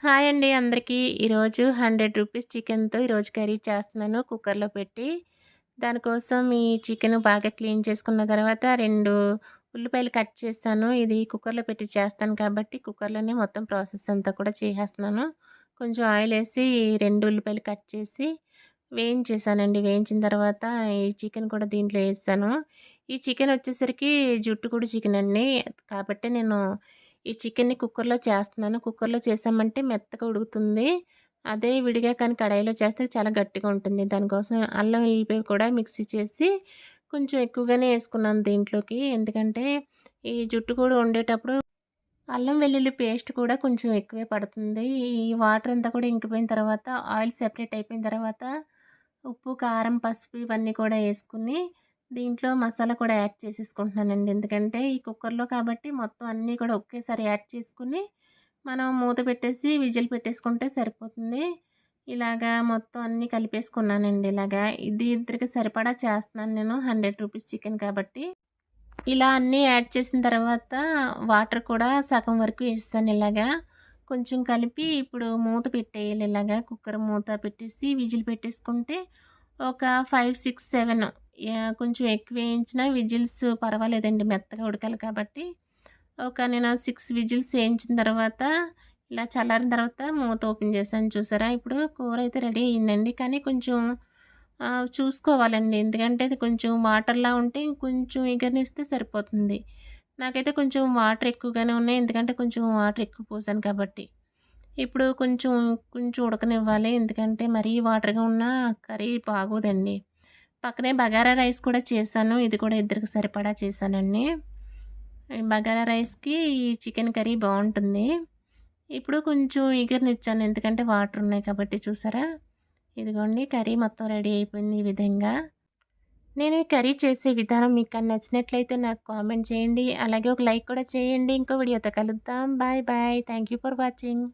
Hi అండి అందరికీ. ఈరోజు రూ. 100 చికెన్‌తో ఈరోజు కర్రీ చేస్తున్నాను కుక్కర్‌లో పెట్టి. దానికోసం ఈ చికెను బాగా క్లీన్ చేసుకున్న తర్వాత 2 ఉల్లిపాయలు కట్ చేశాను. ఇది కుక్కర్‌లో పెట్టి చేస్తాను కాబట్టి కుక్కర్‌లోనే మొత్తం ప్రాసెస్ అంతా కూడా చేసేస్తున్నాను. కొంచెం ఆయిలేసి 2 ఉల్లిపాయలు కట్ చేసి వేయించేసానండి. వేయించిన తర్వాత ఈ చికెన్ కూడా దీంట్లో ఏసాను. ఈ చికెన్ వచ్చేసరికి జుట్టుకోడి చికెన్ అండి. కాబట్టి నేను ఈ చికెన్‌ని కుక్కర్‌లో చేస్తున్నాను. కుక్కర్‌లో చేసామంటే మెత్తగా ఉడుకుతుంది. అదే విడిగా కానీ కడాయిలో చేస్తే చాలా గట్టిగా ఉంటుంది. దానికోసం అల్లం, ఎల్లిపాయ కూడా మిక్సీ చేసి కొంచెం ఎక్కువగానే యేసుకున్నాను దీంట్లోకి. ఎందుకంటే ఈ జుట్టు కూడా వండేటప్పుడు అల్లం వెల్లుల్లి పేస్ట్ కూడా కొంచెం ఎక్కువే పడుతుంది. ఈ వాటర్ అంతా కూడా ఇంకిపోయిన తర్వాత ఆయిల్ సెపరేట్ అయిపోయిన తర్వాత ఉప్పు, కారం, పసుపు ఇవన్నీ కూడా యేసుకొని దీంట్లో మసాలా కూడా యాడ్ చేసేసుకుంటున్నానండి. ఎందుకంటే ఈ కుక్కర్‌లో కాబట్టి మొత్తం అన్నీ కూడా ఒకేసారి యాడ్ చేసుకొని మనం మూత పెట్టేసి విజిల్ పెట్టేసుకుంటే సరిపోతుంది. ఇలాగా మొత్తం అన్నీ కలిపేసుకున్నానండి ఇలాగా. ఇది ఇద్దరికి సరిపడా చేస్తున్నాను నేను. రూ. 100 చికెన్ కాబట్టి. ఇలా అన్నీ యాడ్ చేసిన తర్వాత వాటర్ కూడా సగం వరకు ఏసేసాను ఇలాగా. కొంచెం కలిపి ఇప్పుడు మూత పెట్టేయాలి ఇలాగా. కుక్కర్ మూత పెట్టేసి విజిల్ పెట్టేసుకుంటే ఒక 5, 6, 7 కొంచెం ఎక్కువ వేయించినా విజిల్స్ పర్వాలేదండి మెత్తగా ఉడకాలి కాబట్టి. నేను 6 విజిల్స్ వేయించిన తర్వాత ఇలా చల్లారిన తర్వాత మూత ఓపెన్ చేశాను చూసారా? ఇప్పుడు కూర అయితే రెడీ అయిందండి. కానీ కొంచెం చూసుకోవాలండి. ఎందుకంటే అది కొంచెం వాటర్‌లా ఉంటే ఇంకొంచెం ఎగరనిస్తే సరిపోతుంది. నాకైతే కొంచెం వాటర్ ఎక్కువగానే ఉన్నాయి. ఎందుకంటే కొంచెం వాటర్ ఎక్కువ పోసాను కాబట్టి. ఇప్పుడు కొంచెం, కొంచెం ఉడకనివ్వాలి. ఎందుకంటే మరీ వాటర్‌గా ఉన్న కర్రీ బాగోదండి. పక్కనే బగారా రైస్ కూడా చేశాను. ఇది కూడా ఇద్దరికి సరిపడా చేశానండి. ఈ బగారా రైస్‌కి ఈ చికెన్ కర్రీ బావుంటుంది. ఇప్పుడు కొంచెం ఎగరనిచ్చాను. ఎందుకంటే వాటర్ ఉన్నాయి కాబట్టి చూసారా? ఇదిగోండి కర్రీ మొత్తం రెడీ అయిపోయింది ఈ విధంగా. నేను ఈ కర్రీ చేసే విధానం మీకు కానీ నచ్చినట్లయితే నాకు కామెంట్ చేయండి. అలాగే ఒక లైక్ కూడా చేయండి. ఇంకో వీడియోతో కలుద్దాం. Bye bye. Thank you for watching.